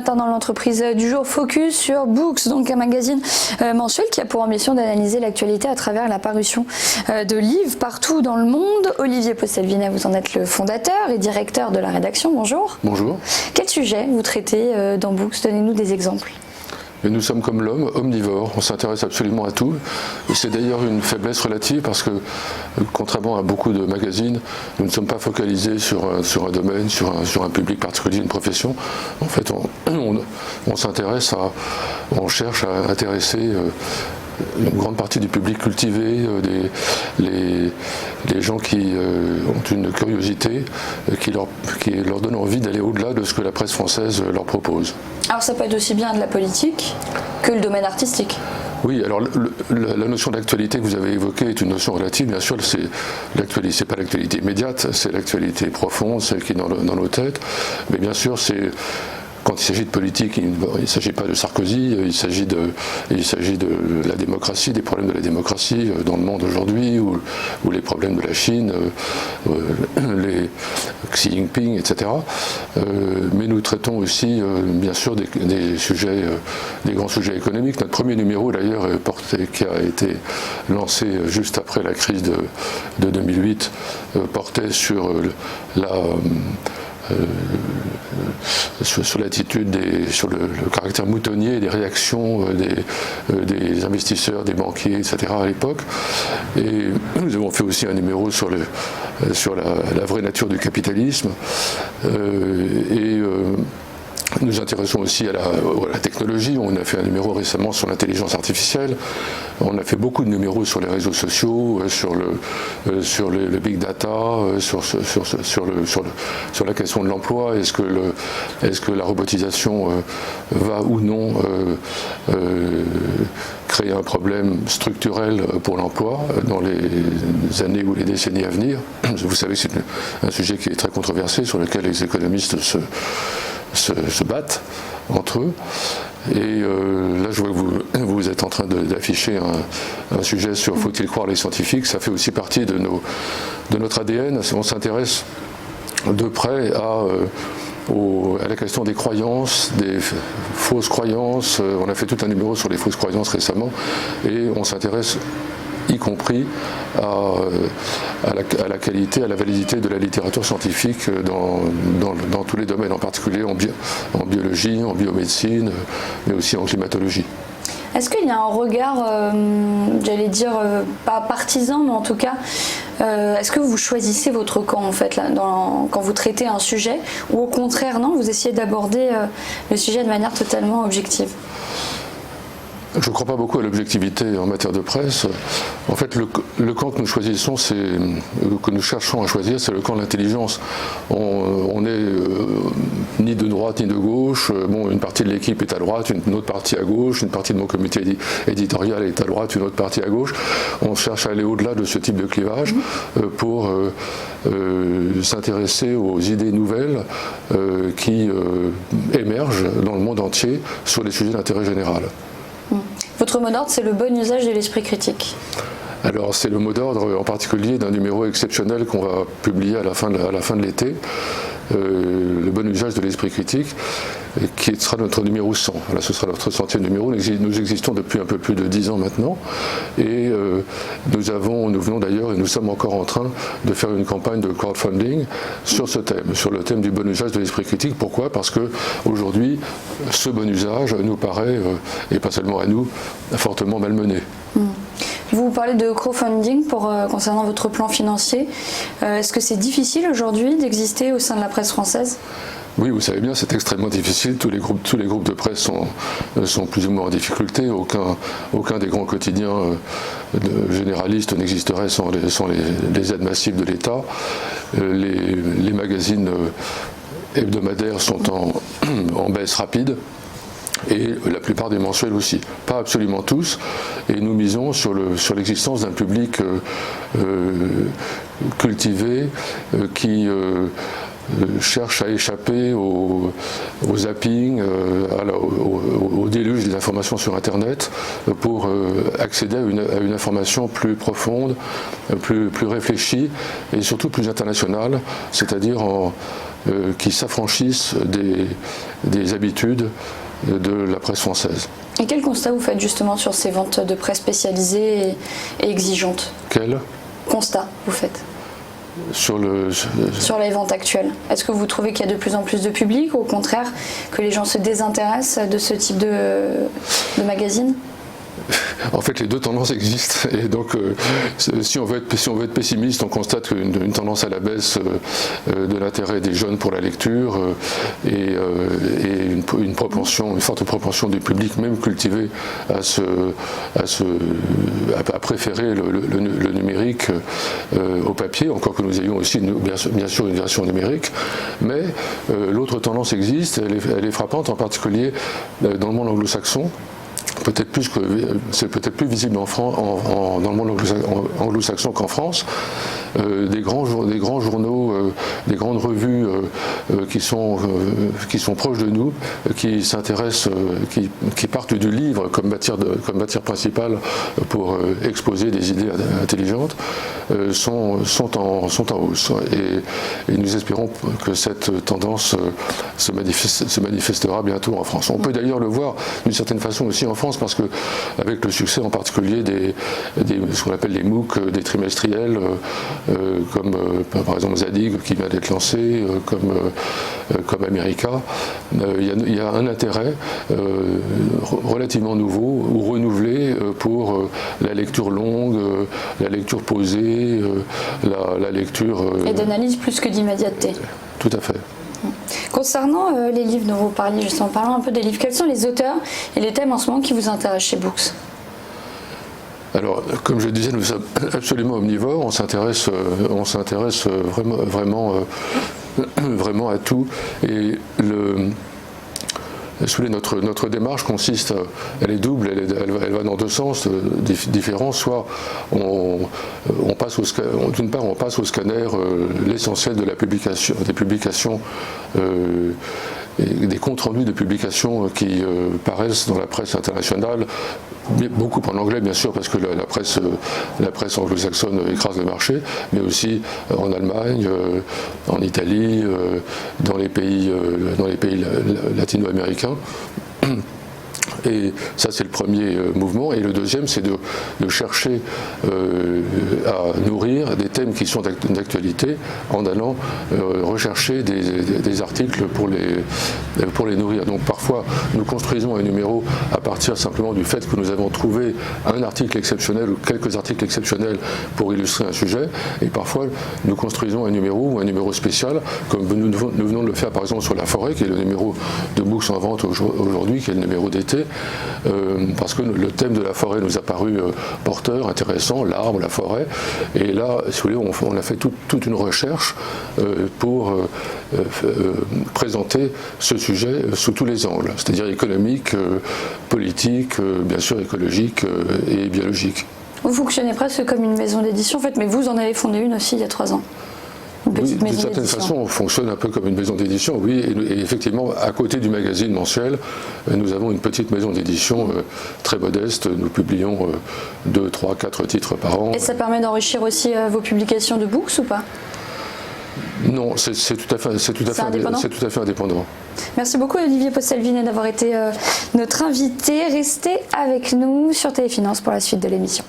matin dans l'entreprise du jour, focus sur Books, donc un magazine mensuel qui a pour ambition d'analyser l'actualité à travers la parution de livres partout dans le monde. Olivier Postelvinet, vous en êtes le fondateur et directeur de la rédaction. Bonjour. Bonjour. Quel sujet vous traitez dans Books? Donnez-nous des exemples. Et nous sommes comme l'homme, omnivore, on s'intéresse absolument à tout. C'est d'ailleurs une faiblesse relative parce que, contrairement à beaucoup de magazines, nous ne sommes pas focalisés sur un domaine, sur un public particulier, une profession. En fait, on s'intéresse on cherche à intéresser une grande partie du public cultivé, les gens qui ont une curiosité qui leur donne envie d'aller au-delà de ce que la presse française leur propose. Alors ça peut être aussi bien de la politique que le domaine artistique. Oui, alors la notion d'actualité que vous avez évoquée est une notion relative. Bien sûr, c'est pas l'actualité immédiate, c'est l'actualité profonde, celle qui est dans nos têtes. Mais bien sûr, quand il s'agit de politique, il ne s'agit pas de Sarkozy, il s'agit de la démocratie, des problèmes de la démocratie dans le monde aujourd'hui, ou les problèmes de la Chine, les Xi Jinping, etc. Mais nous traitons aussi, bien sûr, des grands sujets économiques. Notre premier numéro, d'ailleurs, qui a été lancé juste après la crise de 2008, portait sur sur l'attitude, sur le caractère moutonnier des réactions des investisseurs, des banquiers, etc. à l'époque. Et nous avons fait aussi un numéro sur la vraie nature du capitalisme. Nous nous intéressons aussi à la technologie. On a fait un numéro récemment sur l'intelligence artificielle. On a fait beaucoup de numéros sur les réseaux sociaux, sur le big data, sur la question de l'emploi. Est-ce que la robotisation va ou non créer un problème structurel pour l'emploi dans les années ou les décennies à venir? Vous savez que c'est un sujet qui est très controversé, sur lequel les économistes se battent entre eux. Et là, je vois que vous êtes en train d'afficher un sujet sur faut-il croire les scientifiques. Ça fait aussi partie de notre ADN. On s'intéresse de près à la question des croyances, des fausses croyances. On a fait tout un numéro sur les fausses croyances récemment, et on s'intéresse y compris à la qualité, à la validité de la littérature scientifique dans tous les domaines, en particulier en biologie, en biomédecine, mais aussi en climatologie. Est-ce qu'il y a un regard, j'allais dire, pas partisan, mais en tout cas, est-ce que vous choisissez votre camp, en fait, là, quand vous traitez un sujet, ou au contraire, non, vous essayez d'aborder le sujet de manière totalement objective? Je ne crois pas beaucoup à l'objectivité en matière de presse. En fait, le camp que nous choisissons, que nous cherchons à choisir, c'est le camp de l'intelligence. On n'est ni de droite ni de gauche. Une partie de l'équipe est à droite, une autre partie à gauche, une partie de mon comité éditorial est à droite, une autre partie à gauche. On cherche à aller au-delà de ce type de clivage pour s'intéresser aux idées nouvelles qui émergent dans le monde entier sur des sujets d'intérêt général. Votre mot d'ordre, c'est le bon usage de l'esprit critique. Alors c'est le mot d'ordre en particulier d'un numéro exceptionnel qu'on va publier à la fin de l'été, le bon usage de l'esprit critique, qui sera notre numéro 100. Là, ce sera notre 100e numéro. Nous existons depuis un peu plus de 10 ans maintenant, et nous venons d'ailleurs, et nous sommes encore en train de faire une campagne de crowdfunding sur ce thème, sur le thème du bon usage de l'esprit critique. Pourquoi? Parce que aujourd'hui, ce bon usage nous paraît, et pas seulement à nous, fortement malmené. Vous parlez de crowdfunding concernant votre plan financier. Est-ce que c'est difficile aujourd'hui d'exister au sein de la presse française? Oui, vous savez bien, c'est extrêmement difficile. Tous les groupes de presse sont plus ou moins en difficulté. Aucun des grands quotidiens généralistes n'existerait sans les aides massives de l'État. Les magazines hebdomadaires sont en baisse rapide. Et la plupart des mensuels aussi. Pas absolument tous. Et nous misons sur l'existence d'un public cultivé qui cherche à échapper au zapping, au déluge des informations sur Internet, pour accéder à une information plus profonde, plus réfléchie et surtout plus internationale, c'est-à-dire qui s'affranchissent des habitudes de la presse française. Et quel constat vous faites justement sur ces ventes de presse spécialisées et exigeantes? Quel constat vous faites sur les ventes actuelles? Est-ce que vous trouvez qu'il y a de plus en plus de public, ou au contraire que les gens se désintéressent de ce type de magazine? En fait, les deux tendances existent, et donc si on veut être pessimiste, on constate une tendance à la baisse de l'intérêt des jeunes pour la lecture et une forte propension du public, même cultivé, à préférer le numérique au papier, encore que nous ayons aussi bien sûr une version numérique. Mais l'autre tendance existe, elle est frappante, en particulier dans le monde anglo-saxon. C'est peut-être plus visible dans le monde anglo-saxon qu'en France. Des grands journaux, des grandes revues qui sont proches de nous, qui s'intéressent, qui partent du livre comme matière principale pour exposer des idées intelligentes, sont en hausse. Et nous espérons que cette tendance se manifestera bientôt en France. On peut d'ailleurs le voir d'une certaine façon aussi en France, parce que avec le succès en particulier ce qu'on appelle les MOOC, des trimestriels, comme par exemple Zadig qui vient d'être lancé, comme America, il y a un intérêt relativement nouveau ou renouvelé pour la lecture longue, la lecture posée, la lecture... et d'analyse plus que d'immédiateté. Tout à fait. Concernant les livres dont vous parliez, justement, parlons un peu des livres. Quels sont les auteurs et les thèmes en ce moment qui vous intéressent chez Books? Alors, comme je disais, nous sommes absolument omnivores, on s'intéresse vraiment à tout. Et notre démarche consiste, elle est double, elle va dans deux sens différents. Soit on passe au scanner l'essentiel de des publications, des comptes rendus de publications qui paraissent dans la presse internationale, beaucoup en anglais bien sûr, parce que la presse anglo-saxonne écrase le marché, mais aussi en Allemagne, en Italie, dans les pays latino-américains. Et ça, c'est le premier mouvement. Et le deuxième, c'est de chercher à nourrir des thèmes qui sont d'actualité en allant rechercher des articles pour les nourrir. Donc parfois, nous construisons un numéro à partir simplement du fait que nous avons trouvé un article exceptionnel ou quelques articles exceptionnels pour illustrer un sujet. Et parfois, nous construisons un numéro ou un numéro spécial, comme nous venons de le faire par exemple sur la forêt, qui est le numéro de Books en vente aujourd'hui, qui est le numéro d'été. Parce que le thème de la forêt nous a paru porteur, intéressant, l'arbre, la forêt. Et là, si vous voulez, on a fait toute une recherche pour présenter ce sujet sous tous les angles, c'est-à-dire économique, politique, bien sûr écologique et biologique. Vous fonctionnez presque comme une maison d'édition, en fait, mais vous en avez fondé une aussi il y a 3 ans. Oui, d'une certaine façon, on fonctionne un peu comme une maison d'édition, oui, et effectivement, à côté du magazine mensuel, nous avons une petite maison d'édition très modeste. Nous publions 2, 3, 4 titres par an. Et ça permet d'enrichir aussi vos publications de Books ou pas? Non, c'est tout à fait indépendant. Merci beaucoup Olivier Postel-Vinet d'avoir été notre invité. Restez avec nous sur Téléfinance pour la suite de l'émission.